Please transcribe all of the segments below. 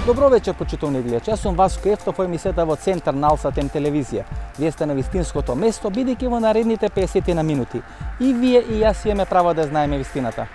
Добро вечер, почитувани гледачи. Јас сум Васко Ефтов, во емисијата во Центар на Алса Тем телевизија. Вие сте на вистинското место, бидејќи во наредните 50 на минути и вие и јас имаме право да знаеме вистината.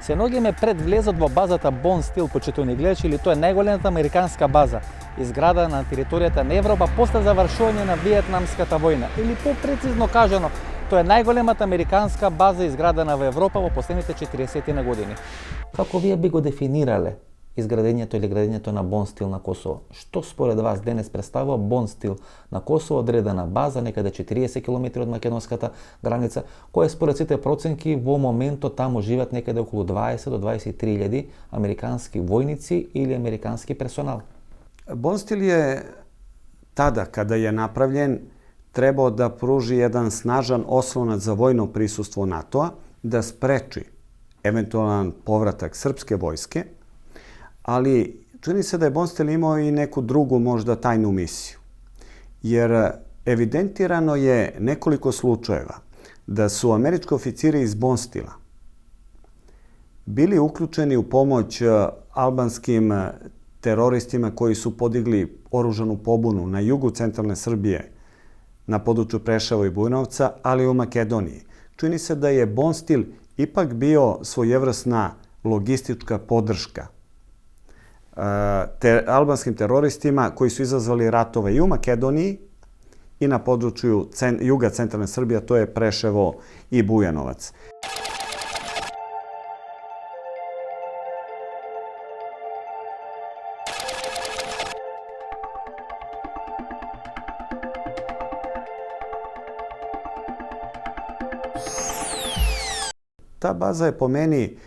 Се наоѓаме пред влезот во базата Бонстил, почитувани гледачи, или тоа е најголемата американска база, изградена на територијата на Европа после завршување на Виетнамската војна, или попрецизно кажано, тоа е најголемата американска база изградена во Европа во последните 40 на години. Како вие би го дефинирале изградењето или градењето на Бонстил на Косово? Што според вас денес представува Бонстил на Косово, одредена база некаде 40 км од македонската граница, која според сите проценки во моментот таму живеат некаде околу 20 до 23.000 американски војници или американски персонал? Бонстил je tada kada je napravljen trebao da pruži jedan snažan oslonac za vojno prisustvo NATO-a, da spreči eventualan povratak srpske vojske, ali čini se da je Bonstil imao i neku drugu možda tajnu misiju. Jer evidentirano je nekoliko slučajeva da su američki oficiri iz Bonstila bili uključeni u pomoć albanskim teroristima koji su podigli oružanu pobunu na jugu centralne Srbije, na području Preševa i Bujanovca, ali i u Makedoniji. Čini se da je Bonstil ipak bio svojevrsna logistička podrška albanskim teroristima koji su izazvali ratove i u Makedoniji i na području juga centralne Srbije, to je Preševo i Bujanovac. Ta baza je po meni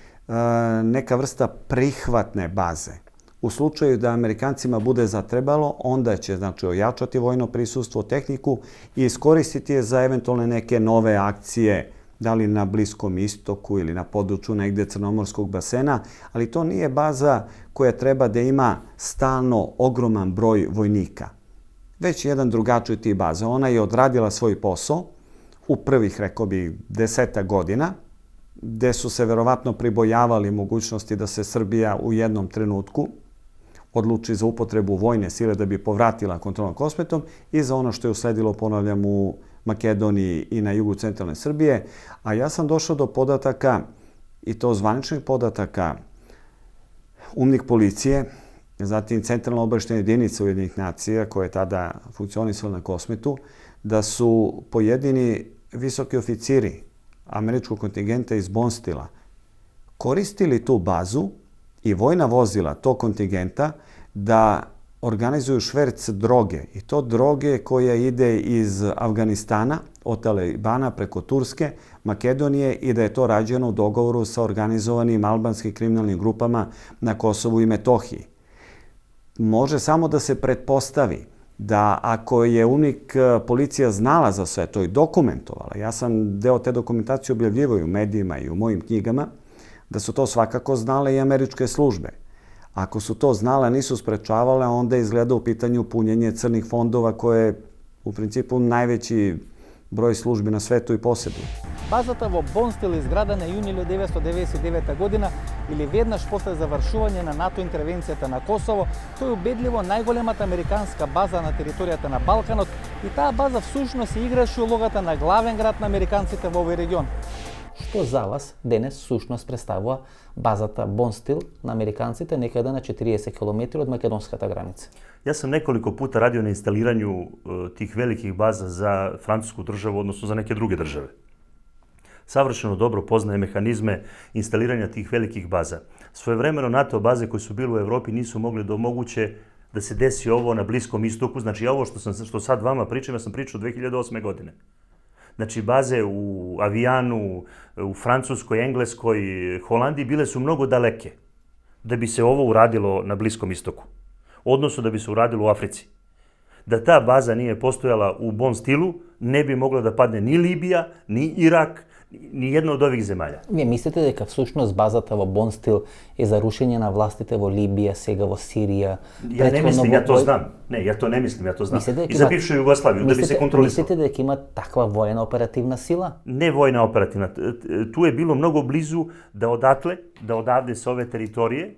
neka vrsta prihvatne baze. U slučaju da Amerikancima bude zatrebalo, onda će ojačati vojno prisustvo, tehniku i iskoristiti je za eventualne neke nove akcije, da li na Bliskom istoku ili na području negde Crnomorskog basena, ali to nije baza koja treba da ima stalno ogroman broj vojnika. Već jedan drugačiji tip baze. Ona je odradila svoj posao u prvih, rekao bih, 10 godina, gde su se verovatno pribojavali mogućnosti da se Srbija u jednom trenutku odluči za upotrebu vojne sile da bi povratila kontrolu nad Kosmetom i za ono što je usledilo, ponavljam, u Makedoniji i na jugu centralne Srbije. A ja sam došao do podataka, i to zvaničnih podataka, UNMIK policije, zatim Centralna obaveštajna jedinica Ujedinjenih nacija, koja je tada funkcionisala na Kosmetu, da su pojedini visoki oficiri američkog kontingenta iz Bonstila koristili tu bazu i vojna vozila tog kontingenta da organizuju šverc droge. I to droge koja ide iz Afganistana, od Talibana preko Turske, Makedonije i da je to rađeno u dogovoru sa organizovanim albanskim kriminalnim grupama na Kosovu i Metohiji. Može samo da se pretpostavi da ako je UNMIK policija znala za sve to i dokumentovala, ja sam deo te dokumentacije objavljivao u medijima i u mojim knjigama, da su to svakako znale i američke službe. Ako su to znale, nisu sprečavale, onda je izgleda u pitanju punjenje crnih fondova koje je u principu najveći broj službi na svetu i posjeduju. Базата во Бонстил изградена јуни 1999 година или веднаш после завршување на НАТО интервенцијата на Косово, тој е убедливо најголемата американска база на територијата на Балканот и таа база всушност играше улогата на главен град на американците во овој регион. Што за вас денес всушност представува базата Бонстил на американците некаде на 40 км од македонската граница? Јас сам неколико пута радио на инсталирању тих великих база за француску државу, односно за неке друге држави. Savršeno dobro poznaje mehanizme instaliranja tih velikih baza. Svojevremeno NATO baze koje su bile u Evropi nisu mogli da omoguće da se desi ovo na Bliskom istoku. Znači ovo što sad vama pričam, ja sam pričao 2008. godine. Znači baze u Avijanu, u Francuskoj, Engleskoj, Holandiji bile su mnogo daleke da bi se ovo uradilo na Bliskom istoku. odnosno da bi se uradilo u Africi. Da ta baza nije postojala u Bon stilu, ne bi mogla da padne ni Libija, ni Irak, ni jedna од ових земјања. Вие мислите дека всушност базата во Бон стил е за рушење на властите во Либија, сега во Сирија? Ја не мислим, ја то знам. Не, ја то не мислим, ја то знам. И за бившу Југославију, да би се контролисало. Мислите дека има таква воена оперативна сила? Не војна оперативна. Ту е било многу близу да одавде со ове територије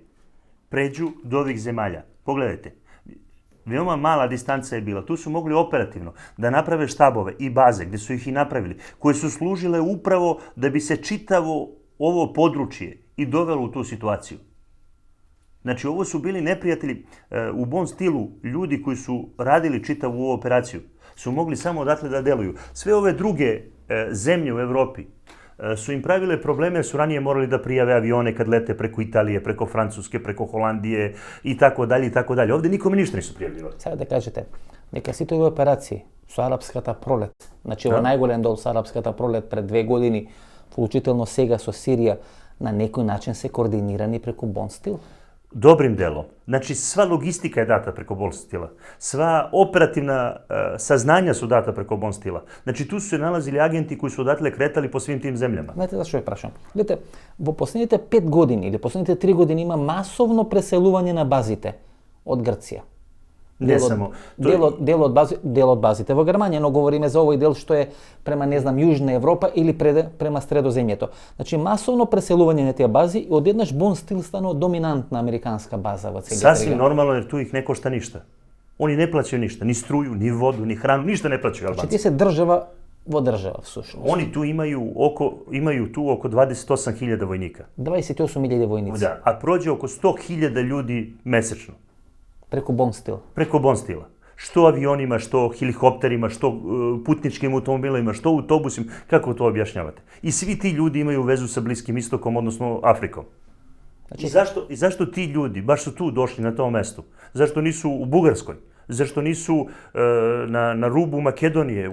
преđu до ових земјања. Погледайте. Veoma mala distanca je bila. Tu su mogli operativno da naprave štabove i baze, gde su ih i napravili, koje su služile upravo da bi se čitavo ovo područje i dovelo u tu situaciju. Znači, ovo su bili neprijatelji u Bon stilu, ljudi koji su radili čitavu ovu operaciju, su mogli samo odatle da deluju. Sve ove druge zemlje u Evropi su im pravile probleme jer su ranije morali da prijave avione kad lete preko Italije, preko Francuske, preko Holandije i tako dalje i tako dalje. Ovde nikome ništa nisu prijavljivali. Сега да кажете, дека сите овие операции со арапската пролет, значи во најголем дел со арапската пролет пред 2 години, вклучително сега со Сирија, на некој начин се координирани преку Бон стил? Dobrim delom. Znači, sva logistika je data preko Bon stila. Sva operativna saznanja su data preko Bon stila. Znači, tu su se nalazili agenti koji su odatle kretali po svim tim zemljama. Знаете зашто ја прашам? Гледате, во последните 5 години или последните 3 години има масовно преселување на базите од Грција. Не само. Дел од базите во Германија, но говориме за овој дел што е према, не знам, Јужна Европа или према Средоземјето. Значи, масовно преселување на тие бази и одеднаш Бон стил станува доминантна американска база во целиот регион. Сасвим нормално, jer tu ih ne košta ništa. Oni ne plaćaju ništa, ni struju, ni vodu, ni hranu, ništa ne plaćaju Albanci. Значи, тие се држава во држава, всушност. Oni tu imaju tu oko 28.000 vojnika. 28.000 војници. Da, a prođe oko 100.000 ljudi mesečno. Преку Бон стил. Preko Bon stila. Što avionima, što helikopterima, što putničkim automobilima, što autobusima, kako to objašnjavate? I svi ti ljudi imaju vezu sa Bliskim istokom, odnosno Afrikom. Znači, I zašto ti ljudi baš su tu došli na tom mestu? Zašto nisu u Bugarskoj? Zašto nisu na rubu Makedonije,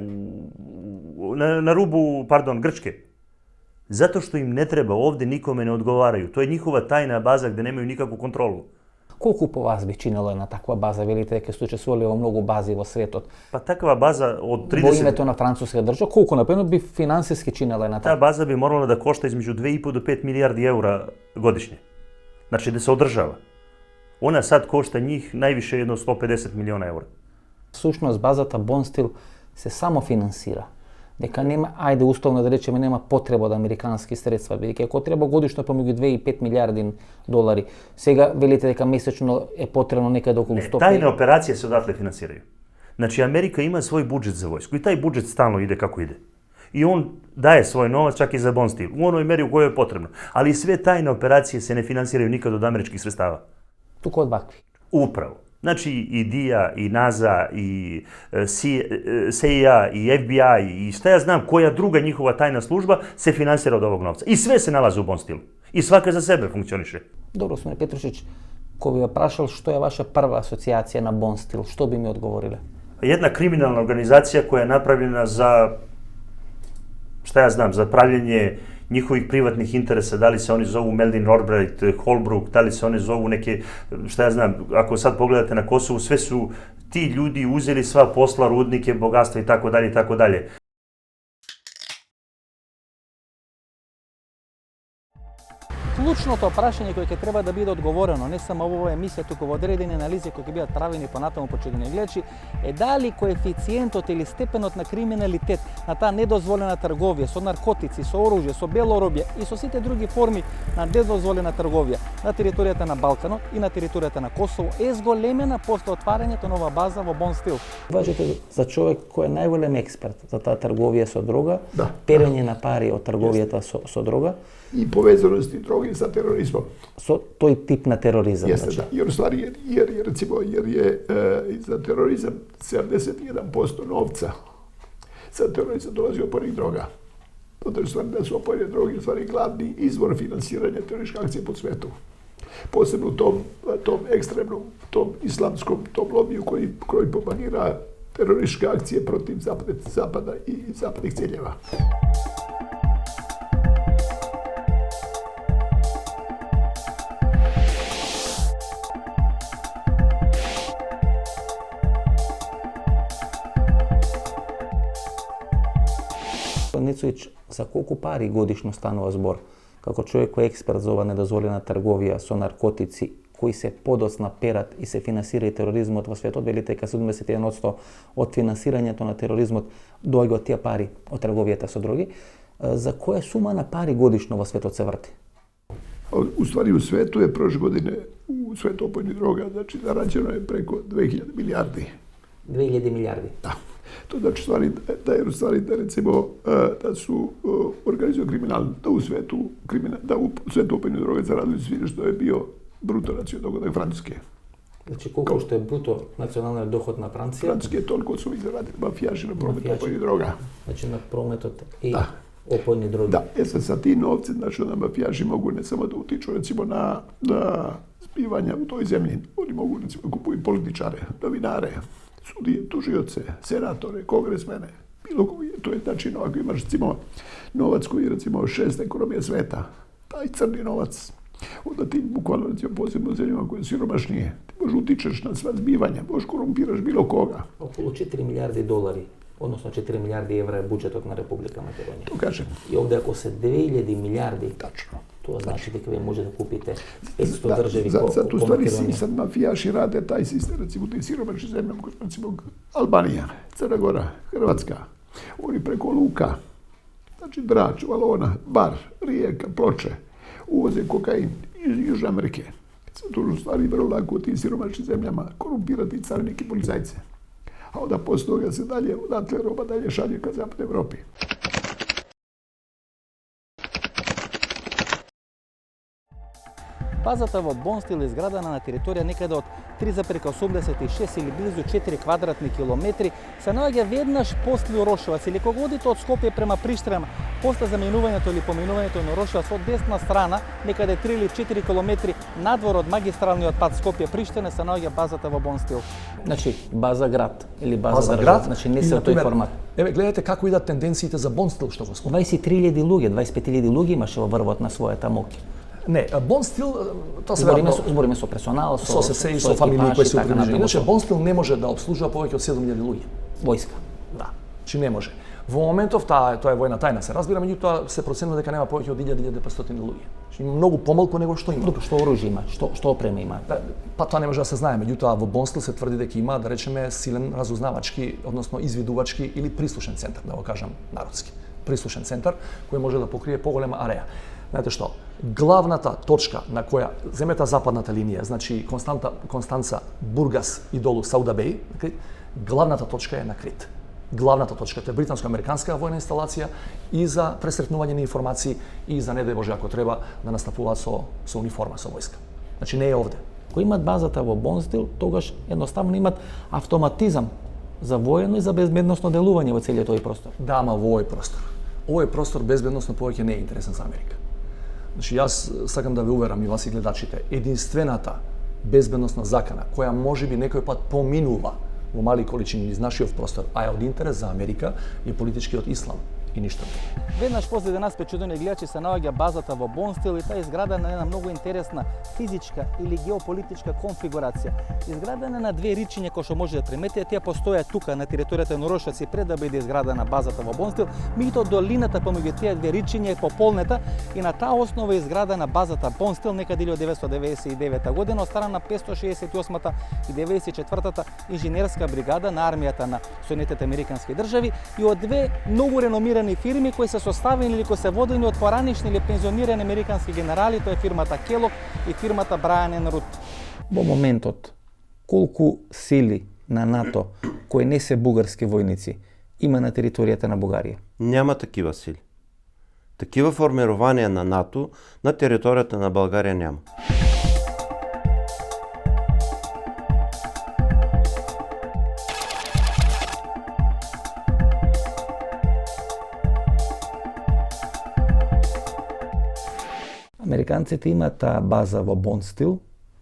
na rubu, pardon, Grčke? Zato što im ne treba, ovde nikome ne odgovaraju. To je njihova tajna baza gde nemaju nikakvu kontrolu. Колку по вас би чинело една таква база? Велите дека сте учествували во многу бази во светот. Pa takva baza od 30... Во името на француска држава, колку например би финансиски чинела една Ta таква? baza bi morala da košta između 2,5 do 5 milijardi eura godišnje. Znači da se održava. Ona sad košta njih najviše jedno 150 miliona eura. Всушност базата Бон стил се само финансира. Дека нема, ајде условно да речеме, нема потреба од американски средства, бидејќи ако треба годишно помеѓу 2 и 5 милиарди долари, сега велите дека месечно е потребно некаде околу 100. Tajne operacije se odatle finansiraju. Znači Amerika ima svoj budžet za vojsku i taj budžet stalno ide kako ide. I on daje svoj novac čak i za Bon stil, u onoj meri u kojoj je potrebno. Ali sve tajne operacije se ne finansiraju nikad od američkih sredstava. Туку од вакви. Upravo. Znači i DIA, i NASA, i CIA, i FBI, i šta ja znam, koja druga njihova tajna služba se finansira od ovog novca. I sve se nalazi u Bon stilu. I svaka za sebe funkcioniše. Добро, Смине Петрушич, кој би ја прашал што е ваша прва асоциација на Бон стил, што би ми одговориле? Jedna kriminalna organizacija koja je napravljena za, šta ja znam, za pravljenje njihovih privatnih interesa, da li se oni zovu Meldin Albright, Holbrooke, da li se oni zovu neke, šta ja znam, ako sad pogledate na Kosovu, sve su ti ljudi uzeli sva posla, rudnike, bogatstva i tako dalje i tako dalje. Клучното прашање кое ќе треба да биде одговорено, не само во оваа емисија, туку во одредени анализи кои ќе бидат правени понатаму почитувани гледачи, е дали коефициентот или степенот на криминалитет на таа недозволена трговија со наркотици, со оружје, со бело робје и со сите други форми на недозволена трговија на територијата на Балканот и на територијата на Косово е зголемена после отварањето на оваа база во Бон стил. Важите за човек кој е најголем експерт за таа трговија со дрога, перење на пари од трговијата со дрога, i povezanosti droge sa terorizmom. Со тој тип на тероризам. Jeste, da. Jer u stvari, jer je za terorizam 71% novca za terorizam dolazi od opojnih droga. To je stvari da su opojne droge u stvari glavni izvor finansiranja terorističke akcije po svetu. Posebno u tom ekstremnom, tom islamskom, tom lobiju koji propagira terorističke akcije protiv zapada i zapadnih ciljeva. Пецовиќ, за колку пари годишно станува збор? Како човек кој е експерт за ова недозволена трговија со наркотици, кои се подоцна перат и се финансира и тероризмот во светот, велите дека 71% од финансирањето на тероризмот доаѓа од тие пари од трговијата со дроги. За која сума на пари годишно во светот се врти? У ствари у свету е прошле године у свету опојни дрога, значи зараđено е преко 2000 милијарди. 2000 милијарди? Да. To znači stvari da recimo da su organizirani kriminal, da u svetu opojne droge zaradili svi što je bio bruto nacionalni dohodak Francuske. Znači koliko što je bruto nacionalni dohod na Francija? Francuske toliko su i zaradili mafijaši na prometu opojnih droga. Znači na prometot i opojni drogi. Da, sa tim novcem, znači onda mafijaši mogu ne samo da utiču recimo na zbivanja u toj zemlji, oni mogu recimo kupuju političare, novinare, sudije, tužioce, senatore, kongresmene, bilo koji. To je način, ako imaš recimo novac koji je recimo 6 ekonomija sveta, taj crni novac, onda ti bukvalno recimo posebno zemljama koje su siromašnije, ti možeš utičeš na sva zbivanja, možeš korumpiraš bilo koga. Околу 4 милијарди долари, односно 4 милијарди евра е буџетот на Република Македонија. To kažem. И овде ако се 2000 милијарди, Tačno. тоа значи дека вие може да купите 500 држави Zato u по stvari Македонија. sad mafijaši rade taj sistem, recimo u tim siromašnim zemljama, kao recimo Albanija, Crna Gora, Hrvatska, oni preko luka, znači Brač, Valona, Bar, Rijeka, Ploče, uvoze kokain iz Južne Amerike. Zato u stvari vrlo lako u tim siromašnim zemljama korumpirati carinike i policajce. A onda posle toga se dalje, odatle roba dalje šalje ka Zapadnoj Evropi. Базата во Бонстил е изградена на територија некаде од 3,86 или близу 4 квадратни километри, се наоѓа веднаш после Урошевац или кога одите од Скопје према Приштина, после заминувањето или поминувањето на Урошевац од десна страна, некаде 3 или 4 километри надвор од магистралниот пат Скопје-Приштина се наоѓа базата во Бонстил. Значи, база град или база држава, значи не се од тој формат. Еве, гледате како идат тенденциите за Бонстил, што го спомнав. 23.000 луѓе, 25.000 луѓе имаше во врвот на својата моќ. Не, Бонстил, тоа се збориме со персонал, со СС и со фамилии кои се упрежени. Иначе Бонстил не може да обслужува повеќе од 7.000 луѓе. Војска. Да, чи не може. Во моментов тоа е војна тајна, се разбира, меѓутоа се проценува дека нема повеќе од 1.500 луѓе. Значи многу помалку него што има. Што оружје има, што опрема има? Па тоа не може да се знае, меѓутоа во Бонстил се тврди дека има, да речеме, силен разузнавачки, односно извидувачки или прислушен центар, да го кажам народски. Прислушен центар кој може да покрие поголема ареја. Знаете што? Главната точка на која земете западната линија, значи Констанца, Бургас и долу Сауда Беј, главната точка е на Крит. Главната точка е британско-американска војна инсталација и за пресретнување на информации и за не дај Боже ако треба да настапуваат со униформа, со војска. Значи не е овде. Кои имат базата во Бонстил, тогаш едноставно имат автоматизам за воено и за безбедносно делување во целиот овој простор. Да, ама во овој простор. Овој простор безбедносно повеќе не е интересен за Америка. Значи, јас сакам да ве уверам и вас и гледачите, единствената безбедносна закана, која може би некој пат поминува во мали количини из нашиот простор, а е од интерес за Америка, е политичкиот ислам и ништо друго. Веднаш после денас печудени гледачи се наоѓа базата во Бонстил и таа изградена на една многу интересна физичка или геополитичка конфигурација. Изградена на две ричиња кои што може да приметите, тие постојат тука на територијата на Урошевац и пред да биде изградена базата во Бонстил, меѓутоа долината помеѓу тие две ричиња е пополнета и на таа основа е изградена базата Бонстил некаде од 1999 година од страна на 568-та и 94-та инженерска бригада на армијата на Соединетите американски држави и од две многу реномирани фирми кои се составени или кои се водени од поранишни или пензионирани американски генерали, тоа е фирмата Келок и фирмата Брайан енд Рут. Во моментот, колку сили на НАТО кои не се бугарски војници има на територијата на Бугарија? Няма такива сили. Такива формирувања на НАТО на територијата на Българија няма. Американците имаат таа база во Бонстил.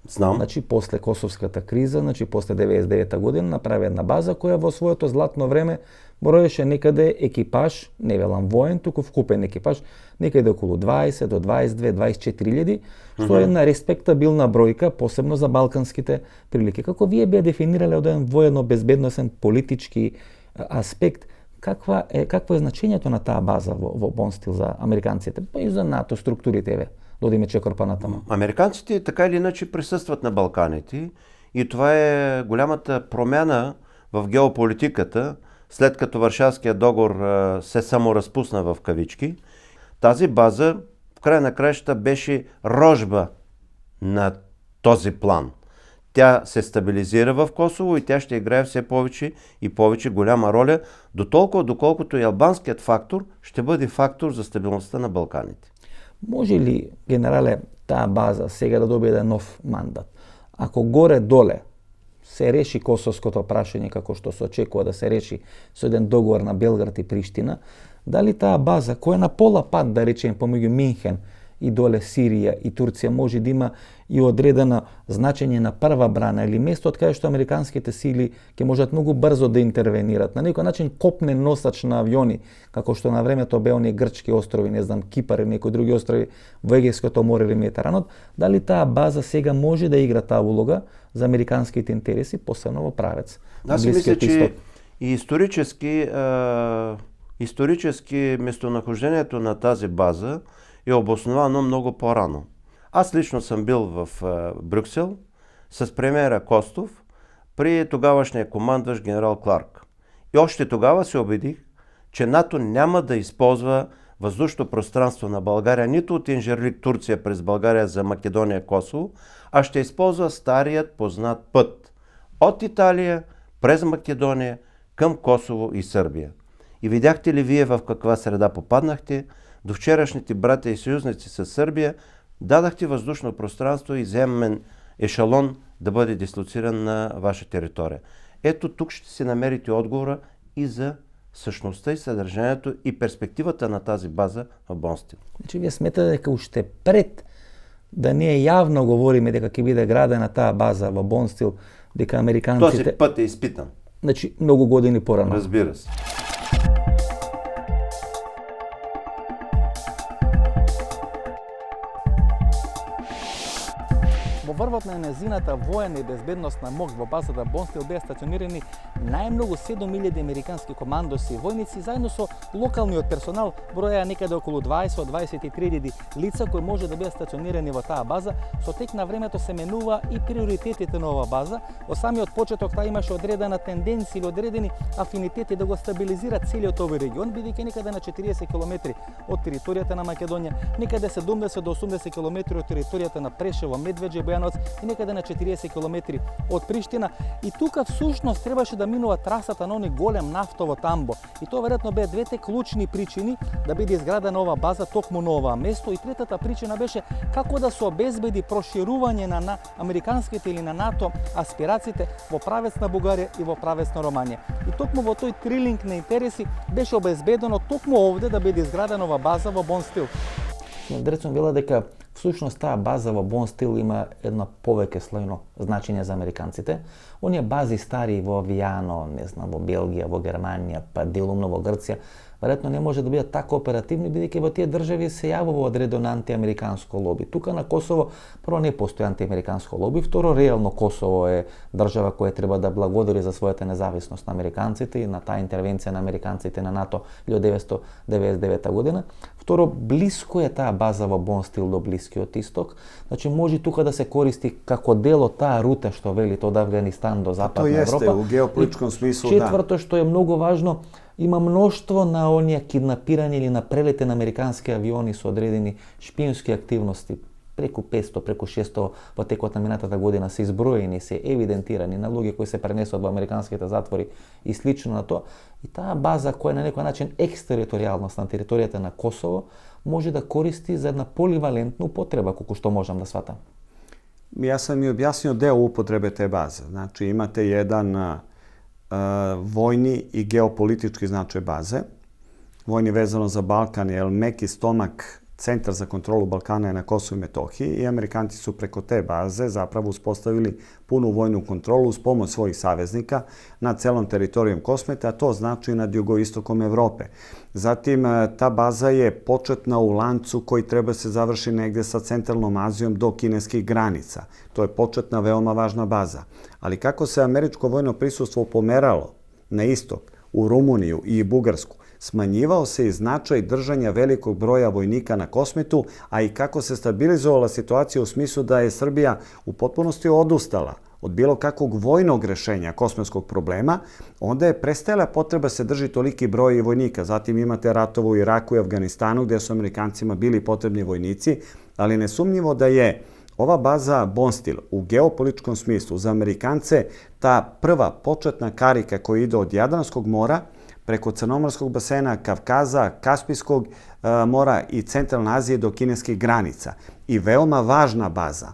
Знам. Значи после Косовската криза, значи после 99-та година направи една база која во своето златно време броеше некаде екипаж, не велам воен, туку вкупен екипаж, некаде околу 20 до 22, 24 илјади, што е една респектабилна бројка, посебно за балканските прилики. Како вие би ја дефинирале од еден воено-безбедносен политички аспект, какво е значењето на таа база во Бонстил за американците, па и за НАТО структурите, еве, додиме чекор натаму. Американците така или иначе присъстват на Балканите и това е голямата промяна в геополитиката, след като Варшавският договор се саморазпусна в кавички. Тази база в края на краищата беше рожба на този план. Тя се стабилизира в Косово и тя ще играе все повече и повече голяма роля, доколкото и албанският фактор ще бъде фактор за стабилността на Балканите. Може ли, генерале, таа база сега да добие еден нов мандат? Ако горе-доле се реши косовското прашање како што се очекува да се реши со еден договор на Белград и Приштина, дали таа база која е на пола пат, да речем, помеѓу Минхен и доле Сирија и Турција, може да има и одредено значење на прва брана или место од каде што американските сили ќе можат многу брзо да интервенират, на некој начин копнен носач на авиони, како што на времето беа оние грчки острови, не знам, Кипар и некои други острови во Егејското море или Медитеранот, дали таа база сега може да игра таа улога за американските интереси, посебно во правец. Аз мисля, че и исторически местонахождението на тази база е обосновано много по-рано. Аз лично съм бил в Брюксел с премиера Костов при тогавашния командващ генерал Кларк. И още тогава се убедих, че НАТО няма да използва въздушното пространство на България нито от Инжерлик Турция през България за Македония, Косово, а ще използва старият познат път от Италия през Македония към Косово и Сърбия. И видяхте ли вие в каква среда попаднахте? До вчерашните братя и съюзници с Сърбия дадахте въздушно пространство и земен ешалон да бъде дислоциран на ваша територия. Ето тук ще си намерите отговора и за същността и съдържанието и перспективата на тази база в Бонстил. Значи, вие сметате дека уште пред да ние јавно говориме дека ќе биде градена таа база во Бонстил, дека американците... Този път е изпитан. Значи, многу години порано. Разбира се. Во врвот на незината воена и безбедносна моќ во базата Бонстил беа стационирани најмногу 7000 американски командоси и војници заедно со локалниот персонал, броја некаде околу 20-23 лица кои може да бидат стационирани во таа база. Со тек на времето се менува и приоритетите на оваа база. Во самиот почеток таа имаше одредена тенденција или одредени афинитети да го стабилизира целиот овој регион, бидејќи некаде на 40 км од територијата на Македонија, некаде 70 до 80 км од територијата на Прешево, Медвеđe, Бојановац и некаде на 40 км од Приштина. И тука всушност требаше да минува трасата на оној голем нафтово тамбо. И тоа веројатно беа двете клучни причини да биде изградена ова база токму на ова место. И третата причина беше како да се обезбеди проширување на американските или на НАТО аспирациите во правец на Бугарија и во правец на Романија. И токму во тој трилинг на интереси беше обезбедено токму овде да биде изградена ова база во Бонстил. Дрецон вела дека всушност таа база во Бонстил има едно повеќе слојно значење за американците. Оние бази стари во Вијано, не знам, во Белгија, во Германија, па делумно во Грција, веројатно не може да бидат така оперативни, бидејќи во тие држави се јавува одредено антиамериканско лоби. Тука на Косово, прво, не постои антиамериканско лоби, второ, реално Косово е држава која треба да благодари за својата независност на американците и на таа интервенција на американците на НАТО 1999 година. Второ, блиско е таа база во Бонстил до Блискиот Исток, значи може тука да се користи како дел од таа рута што велите од Авганистан до Западна Европа. Тоа јесте, у геополитичком смислу, да. Четврто, што е многу важно, има мноштво на оние киднапирање или на прелете на американски авиони со одредени шпионски активности. Преку 500, преку 600 во текот на минатата година се изброени, се евидентирани на луѓе кои се пренесоа во американските затвори и слично на тоа. И таа база која на некој начин екстериторијалност на територијата на Косово може да користи за една поливалентна употреба, колку што можам да сватам. Јас сам ми објаснил дел употребе те базе. Значи имате еден војни и геополитички значај базе. Војни везано за Балкан е меки стомак, Центар за контролу Балкана е на Косово и Метохија и американци су преко те базе заправо успоставили пуну војну контролу с помоć својих савезника на целом територијом Космета, а тоа значи над југоистоком Европе. Затим, та база е почетна у ланцу кој треба се заврши негде sa Централном Азијом до кинеских граница. Тоа е почетна веома важна база. Ali kako se američko vojno prisustvo pomерало na istok, u Rumuniju i Bugarsku, smanjivao se i značaj držanja velikog broja vojnika na Kosmetu, a i kako se stabilizovala situacija u smislu da je Srbija u potpunosti odustala od bilo kakvog vojnog rešenja kosmetskog problema, onda je prestajala potreba se drži toliki broj vojnika. Zatim imate ratovo u Iraku i Afganistanu gdje su Amerikancima bili potrebni vojnici, ali nesumnjivo da je ova baza Bonstil u geopolitičkom smislu za Amerikance ta prva početna karika koja ide od Jadranskog mora preko Crnomorskog basena, Kavkaza, Kaspijskog mora i Centralne Azije do kineskih granica. I veoma važna baza.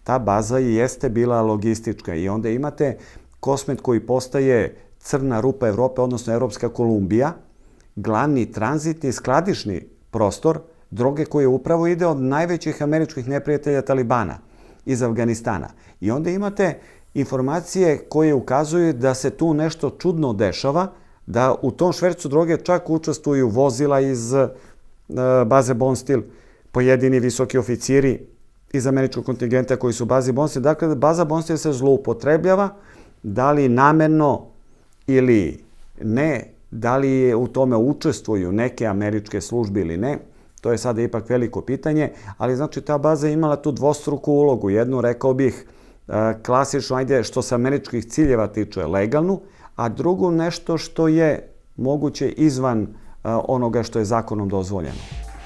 Ta baza i jeste bila logistička i onda imate Kosmet koji postaje crna rupa Evrope, odnosno Evropska Kolumbija, glavni tranzitni skladišni prostor droge koji upravo ide od najvećih američkih neprijatelja Talibana iz Afganistana. I onda imate informacije koje ukazuju da se tu nešto čudno dešava, da u tom švercu droge čak učestvuju vozila iz baze Bonstil, pojedini visoki oficiri iz američkog kontingenta koji su u bazi Bonstil. Dakle, baza Bonstil se zloupotrebljava, da li namerno ili ne, da li u tome učestvuju neke američke službe ili ne, to je sada ipak veliko pitanje, ali znači ta baza je imala tu dvostruku ulogu. Jednu, rekao bih, klasično, ajde, što se američkih ciljeva tiče, legalnu, a drugu nešto što je moguće izvan onoga što je zakonom dozvoljeno.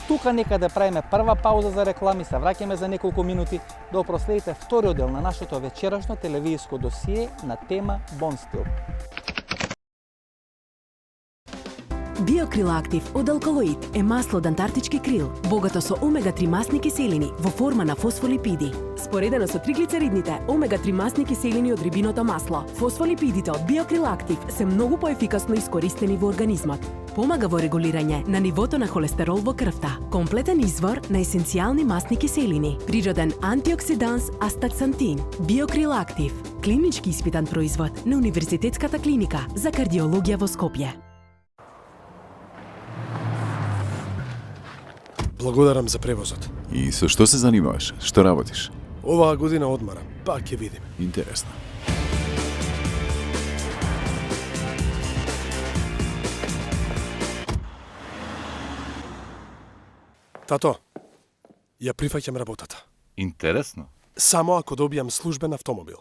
Тука нека да правиме прва пауза за реклами, се враќаме за неколку минути да проследите вториот дел на нашето вечерашно телевизиско досие на тема Бонстил. Биокрилактив од алкалоид е масло од антарктички крил, богато со омега-3 масни киселини во форма на фосфолипиди. Споредено со триглицеридните, омега-3 масни киселини од рибиното масло, фосфолипидите од биокрилактив се многу поефикасно искористени во организмот. Помага во регулирање на нивото на холестерол во крвта, комплетен извор на есенцијални масни киселини, природен антиоксиданс астаксантин, биокрилактив, клинички испитан производ на Универзитетската клиника за кардиологија во Скопје. Благодарам за превозот. И со што се занимаваш? Што работиш? Оваа година одмарам, па ќе видим. Интересно. Тато, ја прифаќам работата. Интересно. Само ако добијам службен автомобил.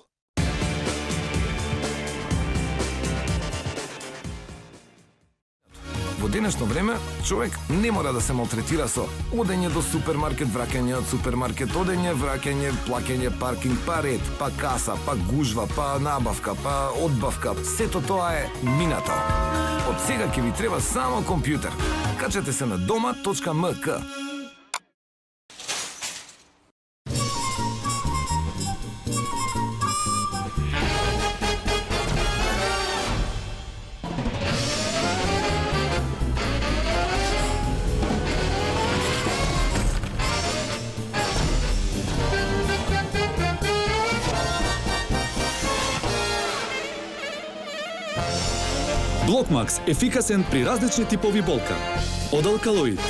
Во денешно време, човек не мора да се малтретира со одење до супермаркет, враќање од супермаркет, одење, враќање, плаќање паркинг, па ред, па каса, па гужва, па набавка, па одбавка. Сето тоа е минато. Од сега ќе ви треба само компјутер. Качете се на doma.mk. Блокмакс – ефикасен при различни типови болка. Од алкалоид.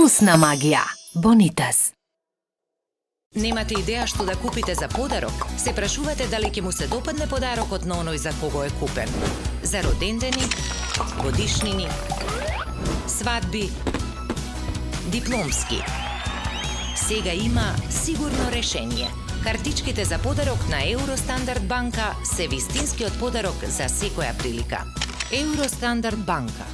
Вкусна магија. Бонитас. Немате идеја што да купите за подарок? Се прашувате дали ќе му се допадне подарокот на оној за кого е купен? За родендени, годишнини, свадби, дипломски. Сега има сигурно решение. Картичките за подарок на Евростандард банка се вистинскиот подарок за секоја прилика. Евростандард банка.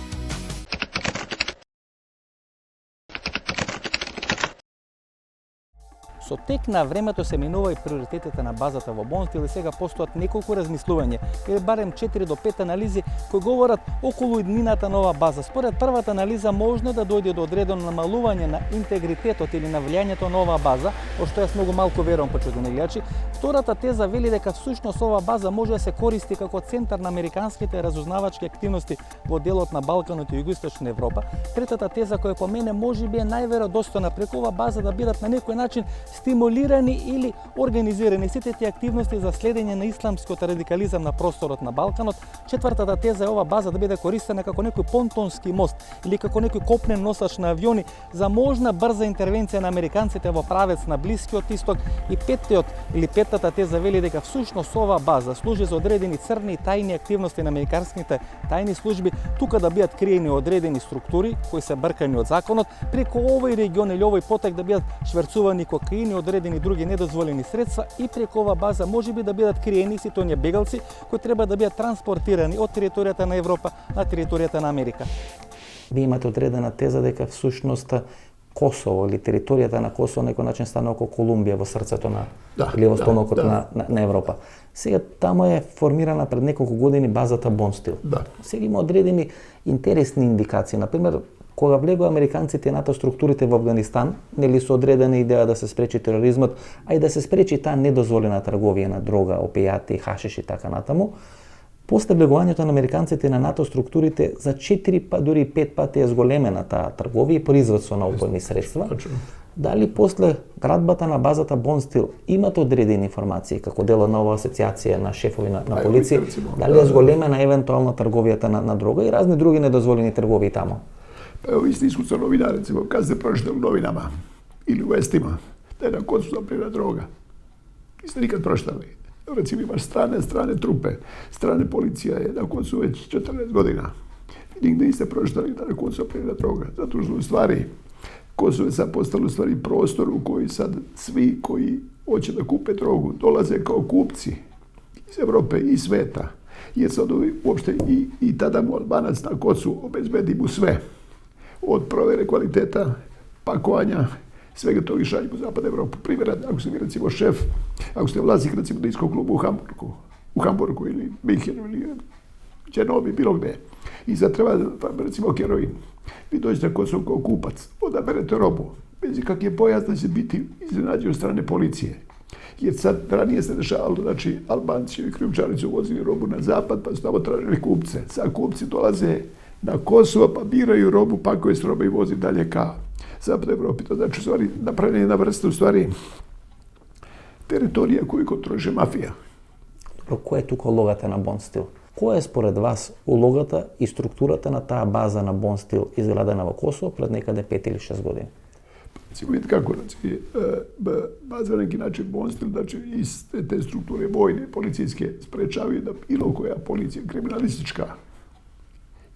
Со тек на времето се менува и приоритетите на базата во Бонстил и сега постојат неколку размислувања, или барем 4 до 5 анализи кои говорат околу иднината на оваа база. Според првата анализа можно да дојде до одредено намалување на интегритетот или на влијањето на оваа база, во што јас многу малку верувам, почитувани гледачи. Втората теза вели дека всушност оваа база може да се користи како центар на американските разузнавачки активности во делот на Балканот и Југоисточна Европа. Третата теза која по мене можеби е најверодостојна, преку оваа база да бидат на некој начин стимулирани или организирани сите тие активности за следење на исламскиот радикализам на просторот на Балканот. Четвртата теза е ова база да биде користена како некој понтонски мост или како некој копнен носач на авиони за можна брза интервенција на американците во правец на Блискиот исток. И петтата теза вели дека всушност оваа база служи за одредени црни и тајни активности на американските тајни служби, тука да бидат криени одредени структури кои се бркани од законот, преку овој регион или овој потек да бидат шверцувани кокаин и одредени други недозволени средства и преку оваа база можеби да бидат криени сите оние бегалци кои треба да бидат транспортирани од територијата на Европа на територијата на Америка. Ви имате одредена теза дека всушност Косово или територијата на Косово на некој начин стана како Колумбија во срцето на или во стомакот на Европа. Сега таму е формирана пред неколку години базата Бонстил. Сега има одредени интересни индикации, например кога влегоа американците НАТО структурите во Афганистан, нели со одредена идеја да се спречи тероризмот, а и да се спречи таа недозволена трговија на дрога, опијати, хашиш и така натаму. После влегувањето на американците на НАТО структурите за 4 па дури 5 пати е зголемена таа трговија и производство на опојни средства. Дали после градбата на базата Бонстил имате одредени информации како дел на оваа асоциација на шефови на полиција, дали е зголемена евентуална трговијата на дрога и разни други недозволени трговии таму? Evo, vi ste iskusan novinar, recimo, kad ste pročitali u novinama ili u vestima da je na Kosovu zapljena droga. Niste nikad pročitali. Recimo, imaš strane trupe, strane policija je na Kosovu već 14 godina. Nigde niste pročitali da je na Kosovu zapljena droga. Zato što u stvari Kosovo je sad postalo u stvari prostor u koji sad svi koji hoće da kupe drogu dolaze kao kupci iz Evrope i sveta. Jer sad uopšte i tada mu Albanac na Kosovu obezbedi mu sve. Od provere kvaliteta, pakovanja, svega toga i šaljimo u Zapad Evropu. Primjera, ako ste vi recimo šef, ako ste vlasnik recimo diskog kluba u Hamburgu ili Minhenu ili Čenovi, bilo gde. I sad treba recimo heroin. Vi dođete na Kosovo kao kupac, odaberete robu, bez ikakve bojazni da će biti iznenađeni od strane policije. Jer sad ranije se dešavalo, znači Albanci i krijumčari su vozili robu na zapad pa su tamo tražili kupce. Sad kupci dolaze na Kosovo pa biraju robu, pakuje s robe i vozi dalje ka Zapad Evropi. To znači, u stvari, napravljena jedna vrsta, u stvari, teritorija koju kontroliše mafija. Која е тука улогата на Бонстил? Која е според вас улогата и структурата на таа база на Бонстил изградена во Косово пред некаде 5 или 6 години? Recimo, vidite kako, baza na neki način Bonstil, znači iz te strukture vojne, policijske, sprečavaju da bilo koja policija kriminalistička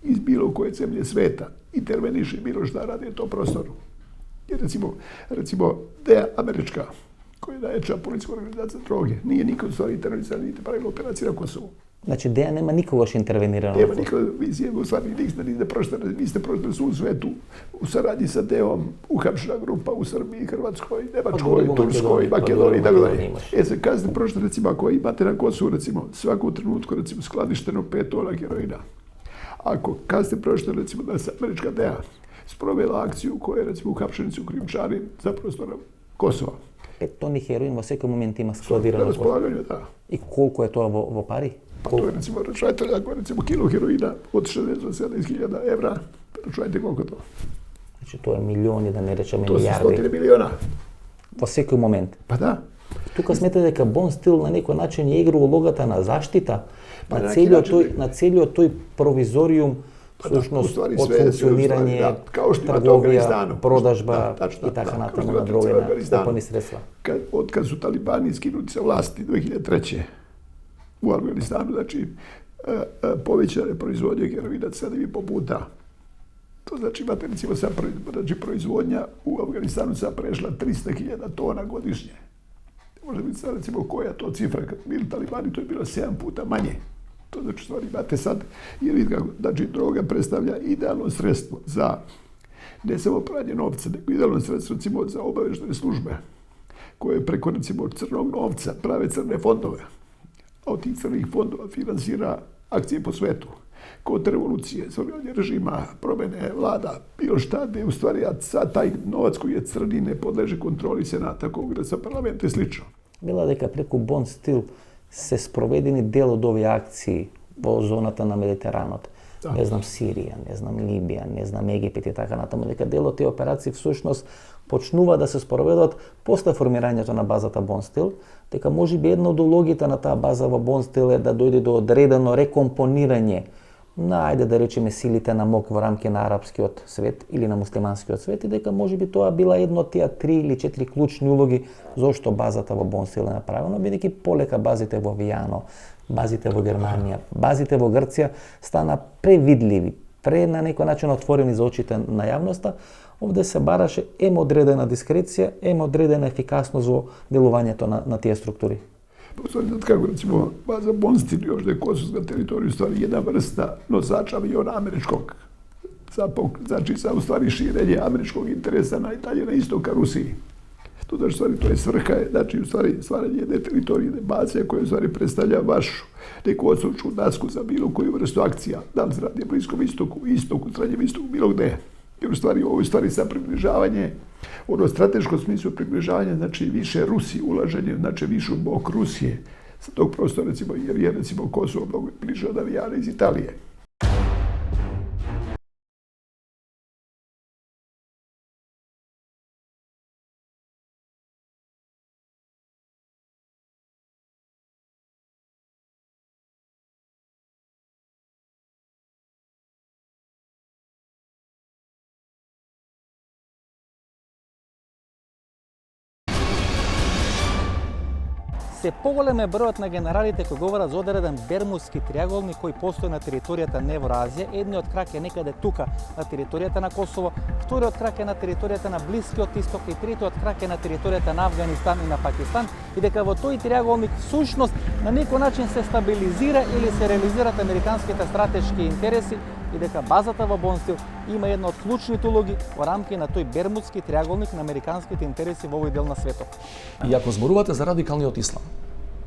iz bilo koje zemlje sveta interveniše bilo šta radi na tom prostoru. Jer recimo, DEA američka, koja je najjača policijska organizacija droge, nije nikad u stvari intervenisala, niti pravila operacije na Kosovu. Znači, DEA nema nikogoš intervenirano? Nema nikoga, vi u stvari niste prošteni, vi ste prošteni u svetu u saradnji sa DEA-om, uhapšena grupa u Srbiji, Hrvatskoj, Nemačkoj, Turskoj, Makedoniji i tako dalje. Sad, kad ste prošteni, recimo, ako imate na Kosovu, recimo, svaku trenutku, recimo, skladišteno 5 tona heroina, ako kad ste prošteni, recimo, da se američka DEA sprovela akciju koja je, recimo, uhapšeni su krijumčari za prostorom Kosova. 5 toni heroin во секој момент има складирано. На располагање, да. И колку е тоа во пари? To je recimo, računajte, ako je recimo kilo heroina od 60 do 70.000 evra, računajte koliko je to. Znači to je milioni, da ne rečeme milijardi. milijardi. To su 100 miliona. Во секој момент. Pa da. Тука смета дека Бонстил на некој начин ја игра улогата на заштита на целиот тој провизориум Всушност, од функционирање, трговија, продажба и така натаму на други опасни средства. Од кога су талибани скинути со власти 2003. у Афганистanu, znači povećane proizvodnje heroina 7,5 puta. To znači imate recimo sad proizvodnja u Afganistanu sad prešla 300.000 tona godišnje. Može biti sad recimo koja to cifra, kad bili talibani to je bilo 7 puta manje. To znači stvari imate sad, jer vidite kako, znači droga predstavlja idealno sredstvo za ne samo pranje novca, nego idealno sredstvo recimo za obaveštene službe koje preko recimo crnog novca prave crne fondove. A od tih crnih fondova finansira akcije po svetu. Kod revolucije, stvaranje režima, promene vlada, bilo šta, gde u stvari sad taj novac koji je crni ne podleže kontroli Senata, Kongresa, parlamenta i slično. Bila дека преку Бон Стил се спроведени дел од овие акции во зоната на Медитеранот. Не знам Сирија, не знам Либија, не знам Египет и така натаму, дека дел од тие операции всушност почнува да се спроведат после формирањето на базата Бон Стил, дека можеби една од улогите на таа база во Бон Стил е да дојде до одредено рекомпонирање на, ајде да речеме, силите на МОК во рамки на арапскиот свет или на муслиманскиот свет и дека можеби тоа била едно од тие 3 или 4 клучни улоги зошто базата во Бон Стил е направена, бидејќи полека базите во Вијано, базите во Германија, базите во Грција стана превидливи, на некој начин отворени за очите на јавноста. Овде се бараше одредена дискреција, одредена ефикасност во делувањето на тие структури. Poslednjat kako recimo baza Bond Steel još da je kosovska teritorija u stvari jedna vrsta nosača aviona američkog. Znači sa u stvari širenje američkog interesa najdalje na istok ka Rusiji. To znači stvari to je svrha, znači u stvari stvaranje jedne teritorije, jedne baze koja u stvari predstavlja vašu neku odsočnu dasku za bilo koju vrstu akcija. Da li se radi na Bliskom istoku, Srednjem istoku, bilo gde. Jer u stvari ovo je stvari sa približavanje, ono strateško smislu približavanja, znači više Rusiji ulaženje, znači više u bok Rusije sa tog prostora, recimo, jer je recimo Kosovo mnogo bliže od avijana iz Italije. Се поголем е бројот на генералите кои говорат за одреден Бермудски триаголник кој постои на територијата на Евроазија. Едниот крак е некаде тука на територијата на Косово, вториот крак е на територијата на Блискиот исток и третиот крак е на територијата на Афганистан и на Пакистан. И дека во тој триаголник всушност на некој начин се стабилизира или се реализираат американските стратешки интереси и дека базата во Бон Стил има една од клучните улоги во рамки на тој Бермудски триаголник на американските интереси во овој дел на светот. И ако зборувате за радикалниот ислам,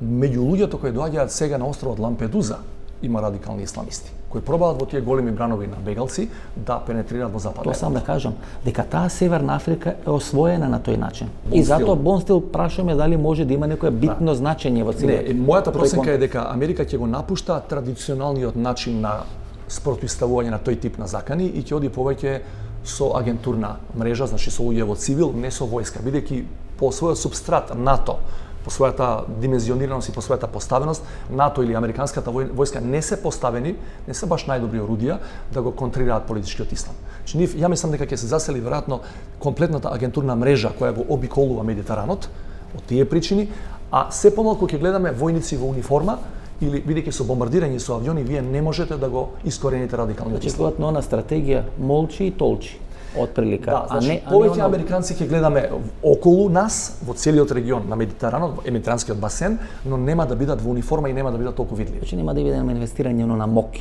меѓу луѓето кои доаѓаат сега на островот Лампедуза има радикални исламисти кои пробаат во тие големи бранови на бегалци да пенетрираат во западна. Тоа сам да кажам дека таа Северна Африка е освоена на тој начин. И затоа Бон Стил прашаме дали може да има некое битно значење во целиот. Не, мојата проценка е дека Америка ќе го напушта традиционалниот начин на спротивставување на тој тип на закани и ќе оди повеќе со агентурна мрежа, значи со луѓе во цивил, не со војска, бидејќи по својот субстрат НАТО, по својата димензионираност и по својата поставеност, НАТО или американската војска не се поставени, не се баш најдобри орудија да го контрираат политичкиот ислам. Значи, ја мислам дека ќе се засели веројатно комплетната агентурна мрежа која го обиколува Медитеранот од тие причини, а се помалку ќе гледаме војници во униформа или бидејќи со бомбардирање со авиони вие не можете да го искорените радикалниот ислам. Значи, на стратегија молчи и толчи. Отприлика. Да, значи, повеќе американци ќе гледаме околу нас, во целиот регион на Медитеранот, Медитеранскиот басен, но нема да бидат во униформа и нема да бидат толку видливи. Значи нема да видиме инвестирање на МОК,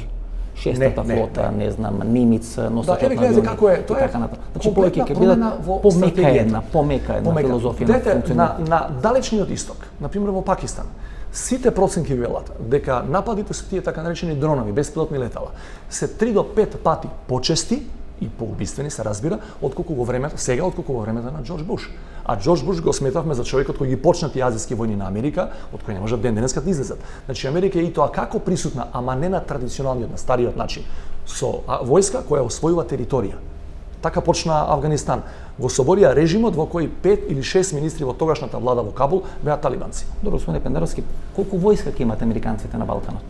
шестата флота, не знам, Нимиц, носачот на авиони, како е, тоа е значи повеќе ќе бидат помека една филозофија на функционирање. На далечниот исток, на пример во Пакистан, сите проценки велат дека нападите со тие така наречени дронови, беспилотни летала, се 3 до 5 пати почести и поубиствени се разбира, отколку во времето, сега отколку во времето на Џорџ Буш. А Џорџ Буш го сметавме за човекот кој ги почна тие азијски војни на Америка, од кој не може ден денеска да излезат. Значи Америка е и тоа како присутна, ама не на традиционалниот, на стариот начин, со војска која освојува територија. Така почна Афганистан. Го соборија режимот во кој 5 или 6 министри во тогашната влада во Кабул беа талибанци. Добро, господине Пендаровски, колку војска ќе имат американците на Балканот?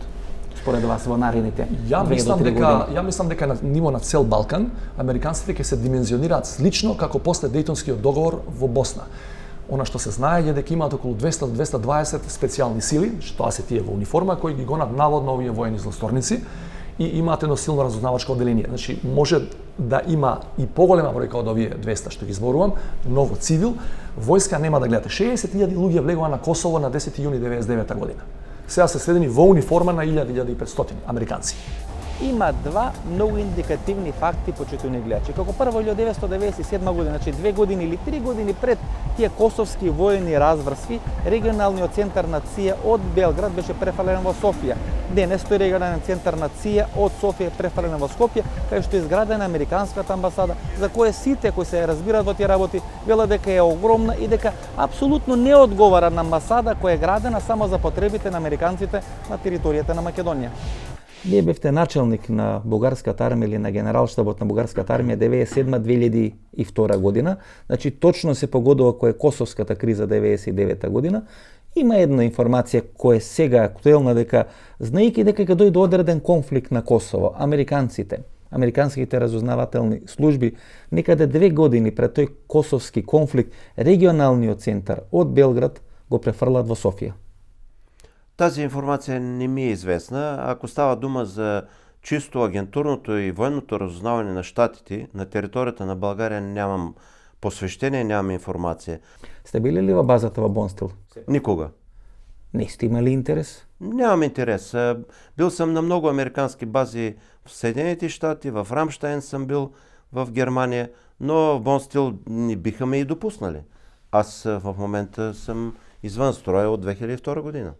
според вас во наредните 2 Ја до 3 години? Ја мислам дека на ниво на цел Балкан, американците ќе се димензионираат слично како после Дејтонскиот договор во Босна. Она што се знае е дека имаат околу 200 до 220 специјални сили, што се тие во униформа, кои ги гонат наводно овие воени злосторници и имаат едно силно разузнавачко одделение. Значи, може да има и поголема бројка од овие 200 што ги зборувам, но во цивил, војска нема да гледате. 60.000 луѓе влегува на Косово на 10 јуни 1999 година. Сега се сведени во униформа на 1500 американци. Има два многу индикативни факти, почитувани гледачи. Како прво 1997 година, значи 2 години или 3 години пред тие косовски воени разврски, регионалниот центар на ЦИЕ од Белград беше префрлен во Софија. Денес тој регионален центар на ЦИЕ од Софија е префрлен во Скопје, кај што е изградена американската амбасада, за која сите кои се разбираат во тие работи велат дека е огромна и дека апсолутно не одговара на амбасада која е градена само за потребите на американците на територијата на Македонија. Вие бевте начелник на бугарската армија или на генералштабот на бугарската армија 97-2002 година, значи точно се погодува која е косовската криза 99 година. Има една информација која е сега актуелна дека знаејќи дека ќе дојде одреден конфликт на Косово, американските разузнавателни служби некаде 2 години пред тој косовски конфликт регионалниот центар од Белград го префрлат во Софија. Тази информација не ми е известна. Ако става дума за чисто агентурното и военното разузнавање на щатите на територијата на Българија, нямам посвештение, нямам информација. Сте били ли во базата во Бонстил? Никога. Не сте имали интерес? Нямам интерес. Бил сам на многу американски бази в Соединените щати, в Рамштайн сам бил в Германија, но в Бонстил не биха ме и допуснали. Аз в момента сам извън строя од 2002 година.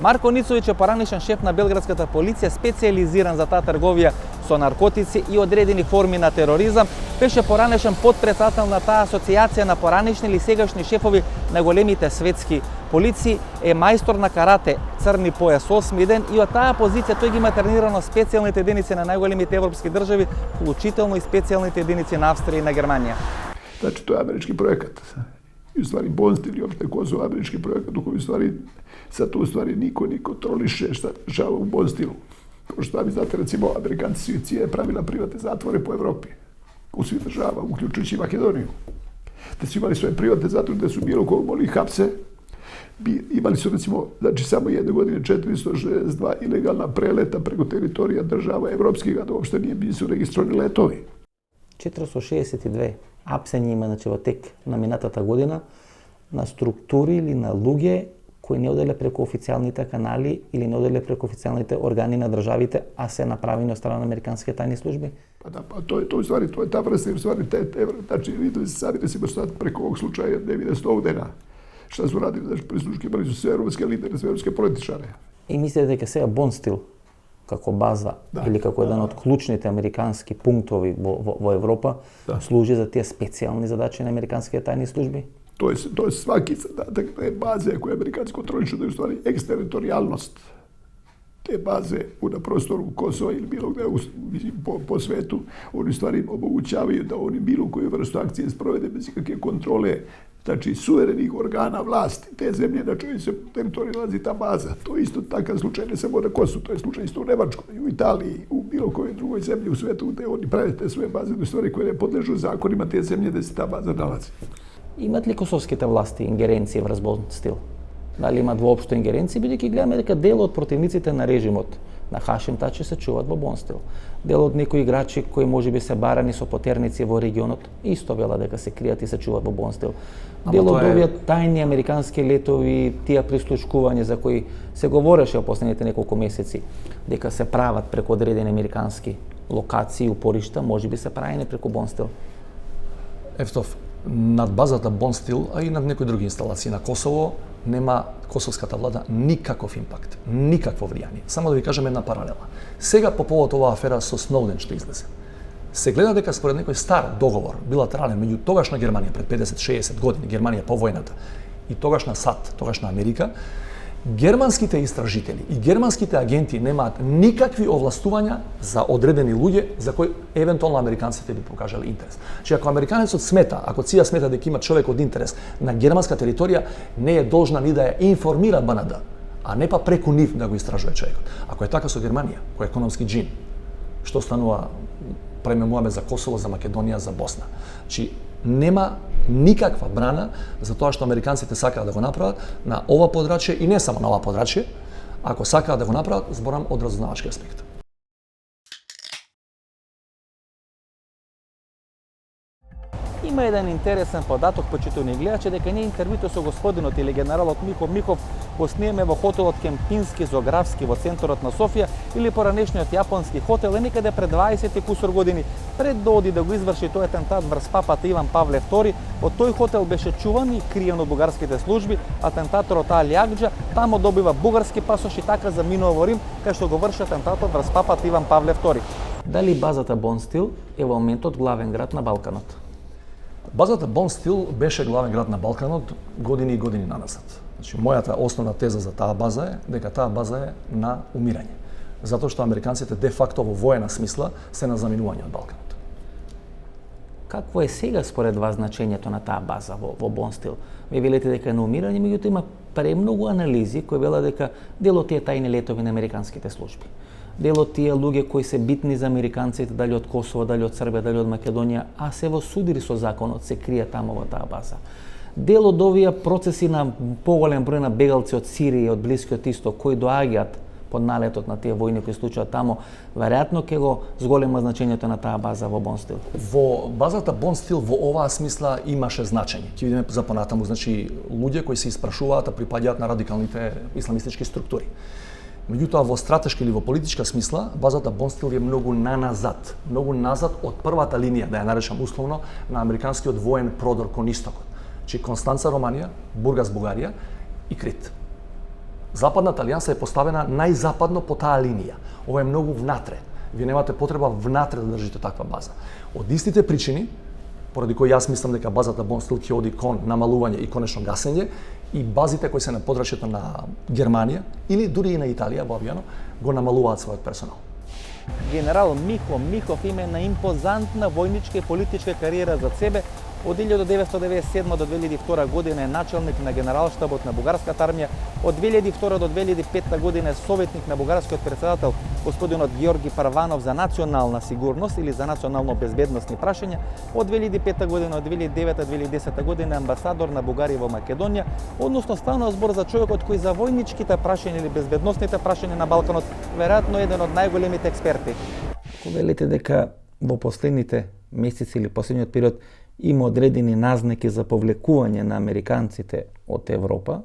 Марко Ницовиќ е поранешен шеф на белградската полиција, специјализиран за таа трговија со наркотици и одредени форми на тероризам. Беше поранешен потпредседател на таа асоцијација на поранешни или сегашни шефови на големите светски полиции, е мајстор на карате, црни појас 8 ден и од таа позиција тој ги има тренирано специјалните единици на најголемите европски држави, вклучително и специјалните единици на Австрија и на Германија. Значи, тоа е амерички проекат. И у stvari Bonstil i opšte Kosovo američki projekat u kojem u stvari sad tu u stvari niko ni kontroliše šta dešava u Bonstilu. Kao što vi znate, recimo, Amerikanci su i cije pravila privatne zatvore po Evropi, u svih država, uključujući Makedoniju. Da su imali svoje privatne zatvore, da su bilo koga mogli hapse, imali su recimo, znači samo jedne godine 462 ilegalna preleta preko teritorija država evropskih, a da uopšte nisu registrovani letovi. 462 апсења има, значи, во тек на минатата година на структури или на луѓе кои не оделе преку официјалните канали или не оделе преку официјалните органи на државите, а се направени од страна на американските тајни служби? Pa da, pa to je u stvari, to je ta vrsta, u stvari, znači, videli se sami recimo sad preko ovog slučaja Davida Snowdena, šta su radili, znači, prisluškivali su sve evropske lidere, sve evropske političare. И мислите дека сега Бонстил, како база или како еден од клучните американски пунктови во Европа, служи за тие специјални задачи на американските тајни служби? To je svaki zadatak te baze koje Amerikanci kontrolišu, da je u stvari eksteritorijalnost te baze na prostoru Kosova ili bilo gde po svetu, oni u stvari omogućavaju da oni bilo koju vrstu akcije sprovede bez ikakve kontrole, znači suverenih organa vlasti te zemlje na čojoj se teritoriji nalazi ta baza. To je isto takav slučaj ne samo na Kosovu, to je slučaj isto u Nemačkoj, u Italiji, u bilo kojoj drugoj zemlji u svetu gde oni prave te svoje baze, u stvari koje ne podležu zakonima te zemlje gde se ta baza nalazi. Имат ли косовските власти ингеренции врз Бонстил? Дали имат воопшто ингеренции, бидејќи гледаме дека дел од противниците на режимот на Хашим Тачи се чуваат во Бонстил. Дел од некои играчи кои можеби се барани со потерници во регионот исто вела дека се кријат и се чуваат во Бонстил. Дел од овие тајни американски летови, тие прислушкувања за кои се говореше во последните неколку месеци дека се прават преку одредени американски локации, упоришта, можеби се правени преку Бонстил. Евтов, над базата Бонстил, а и над некои други инсталации на Косово, нема косовската влада никаков импакт, никакво влијание. Само да ви кажем една паралела. Сега по повод оваа афера со Сноуден што излезе, се гледа дека според некој стар договор, билатерален меѓу тогашна Германија пред 50-60 години, Германија по војната, и тогашна САД, тогашна Америка, Германските истражители и германските агенти немаат никакви овластувања за одредени луѓе за кои евентуално американците би покажале интерес. Че ако американецот смета, ако ЦИА смета дека има човек од интерес на германска територија, не е должна ни да ја информира БНД, а не па преку нив да го истражува човекот. Ако е така со Германија, кој е економски джин, што станува, премемуваме за Косово, за Македонија, за Босна. Чи нема никаква брана за тоа што американците сакаат да го направат на ова подрачје и не само на ова подрачје, ако сакаат да го направат, зборам од разузнавачки аспект. Има еден интересен податок, почитувани гледачи, дека ние интервјуто со господинот или генералот Михо Михов го снимаме во хотелот Кемпински Зографски во центарот на Софија или поранешниот јапонски хотел е некаде пред 20 кусур години, пред да оди да го изврши тој атентат врз папата Иван Павле II. Од тој хотел беше чуван и криен од бугарските служби. Атентаторот Али Агџа тамо добива бугарски пасош и така заминува во Рим, кај што го врши атентатот врз папата Иван Павле II. Дали базата Бонстил е во моментот главен град на Балканот? Базата Бонстил беше главен град на Балканот години и години наназад. Значи, мојата основна теза за таа база е дека таа база е на умирање. Затоа што американците де факто во воена смисла се на заминување од Балканот. Какво е сега според вас значењето на таа база во Бонстил? Вие велите дека е на умирање, меѓутоа има премногу анализи кои велат дека дел од тие тајни летови на американските служби, дел од тие луѓе кои се битни за американците, дали од Косово, дали од Србија, дали од Македонија, а се во судири со законот, се крие тамо во таа база. Дел од овие процеси на поголем број на бегалци од Сирија и од Блискиот Исток кои доаѓаат под налетот на тие војни кои случуваат тамо, веројатно ќе го зголема значењето на таа база во Бонстил. Во базата Бонстил во оваа смисла имаше значење. Ќе видиме за понатаму, значи луѓе кои се испрашуваат, а припаѓаат на радикалните исламистички структури. Меѓутоа, во стратешка или во политичка смисла, базата Бонстил е многу назад од првата линија, да ја наречам условно, на американскиот воен продор кон истокот. Чи Констанца, Романија, Бургас, Бугарија и Крит. Западната алијанса е поставена најзападно по таа линија. Ова е многу внатре. Вие немате потреба внатре да држите таква база. Од истите причини, поради кои јас мислам дека базата Бонстил ќе оди кон намалување и конечно гасење, и базите кои се на подрачјето на Германија или дури и на Италија во авијано го намалуваат својот персонал. Генерал Михо Михов има на импозантна војничка и политичка кариера за себе. Од 1997 до 2002 година е началник на генералштабот на бугарската армија, од 2002 до 2005 година е советник на бугарскиот претседател господинот Георги Парванов за национална сигурност или за национално безбедносни прашања, од 2005 година до 2009-2010 година е амбасадор на Бугарија во Македонија, односно станува збор за човекот кој за војничките прашања или безбедносните прашања на Балканот веројатно е еден од најголемите експерти. Ако велите дека во последните месеци или последниот период има одредени назнаки за повлекување на американците од Европа,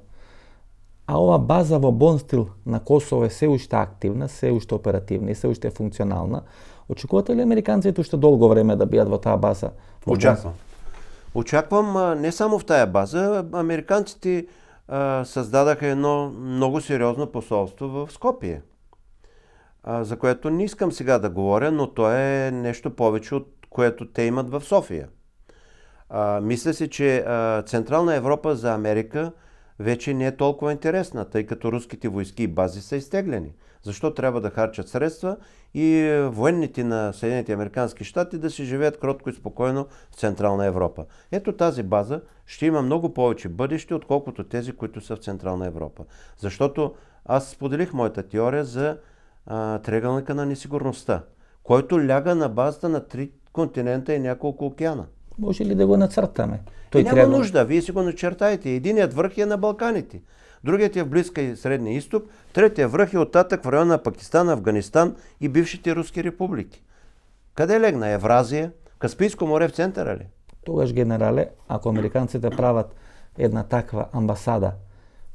а ова база во Бонстил на Косово е се уште активна, се уште оперативна и се уште функционална. Очекувате ли американците уште долго време да бидат во таа база? Очаквам не само в таа база, американците создадаха едно многу сериозно посолство в Скопје, за което не искам сега да говоря, но тоа е нешто повеќе од което те имат в Софија. Мисля си, че Централна Европа за Америка вече не е толкова интересна, тъй като руските войски и бази са изтеглени. Защо трябва да харчат средства и военните на Съединените американски щати да си живеят кротко и спокойно в Централна Европа? Ето тази база ще има много повече бъдеще, отколкото тези, които са в Централна Европа. Защото аз споделих моята теория за триъгълника на несигурността, който ляга на базата на 3 континента и няколко океана. Може ли да го нацртаме? Няма нужда, вие си го начертаете. Единият връх е на Балканите, другият е в Близка и Средния изток, третия връх е оттатък в района на Пакистан, Афганистан и бившите руски републики. Къде легна? Евразия? Каспийско море в центъра ли? Тогаш, генерале, ако американците прават една таква амбасада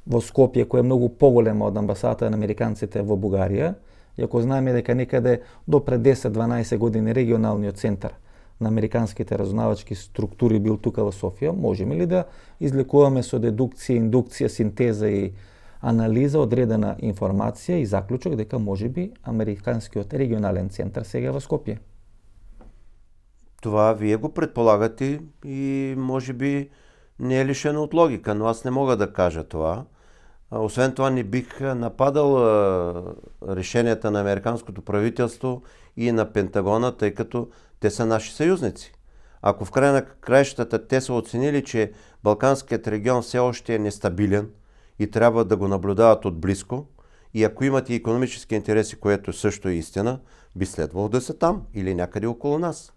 во Скопје, која е многу поголема од амбасадата на американците во Бугарија, и ако знаеме дека некаде до пред 10-12 години регионалниот центар на американските разузнавачки структури бил тука во Софија, можеме ли да излекуваме со дедукција, индукција, синтеза и анализа одредена информација и заклучок дека можеби американскиот регионален центар сега во Скопје? Това вие го предполагате и може би не е лишено от логика, но аз не мога да кажа това. Освен това не бих нападал решенията на американското правителство и на Пентагона, тъй като те са наши съюзници. Ако в края на краищата те са оценили, че Балканският регион все още е нестабилен и трябва да го наблюдават отблизко, и ако имат и икономически интереси, което също е истина, би следвало да са там или някъде около нас.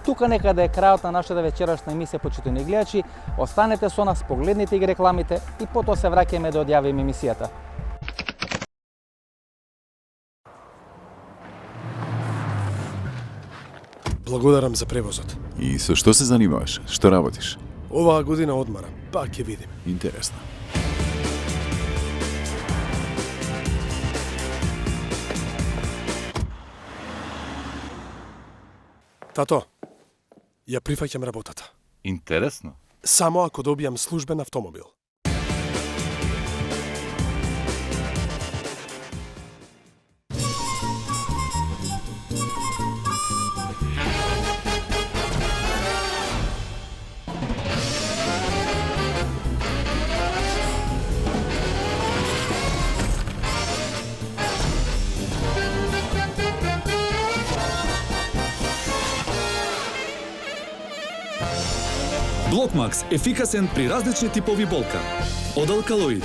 Тука некаде е крајот на нашата вечерашна емисија, почитувани гледачи. Останете со нас, погледнете ги рекламите и потоа се враќаме да одјавиме емисијата. Благодарам за превозот. И со што се занимаваш? Што работиш? Оваа година одмарам, па ќе видим. Интересно. Тато, ја прифаќам работата. Интересно. Само ако добијам службен автомобил. Блокмакс – ефикасен при различни типови болка. Од Алкалоид.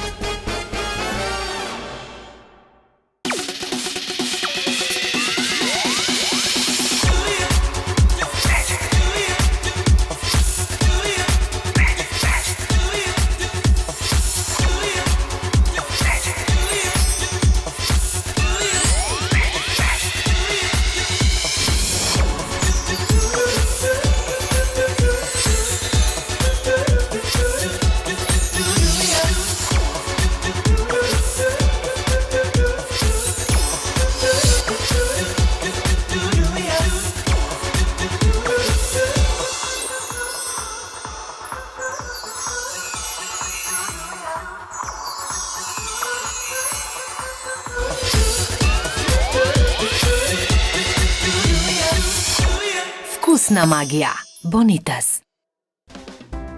Вкусна магија. Бонитас.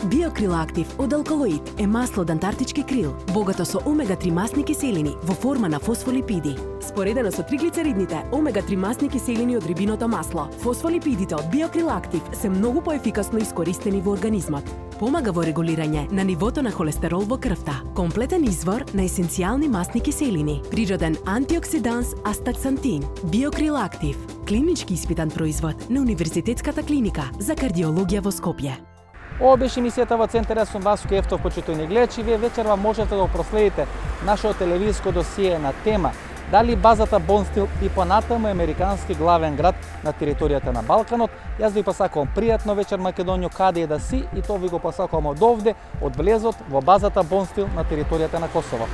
Биокрил Актив од Алкалоид е масло од антарктички крил, богато со омега-3 масни киселини во форма на фосфолипиди. Споредено со триглицеридните омега-3 масни киселини од рибиното масло, фосфолипидите од Биокрил Актив се многу поефикасно искористени во организмот. Помага во регулирање на нивото на холестерол во крвта, комплетен извор на есенцијални масни киселини, природен антиоксиданс астаксантин. Биокрил Актив, клинички испитан производ на Универзитетската клиника за кардиологија во Скопје. Ова беше емисијата во Центар сум Васко Ефтов, почитувани гледачи. Вие вечерва можете да проследите нашето телевизиско досие на тема дали базата Бонстил и понатаму американски главен град на територијата на Балканот. Јас ви посакувам пријатно вечер Македонијо, каде и да си, и тоа ви го посакувам од овде, од влезот во базата Бонстил на територијата на Косово.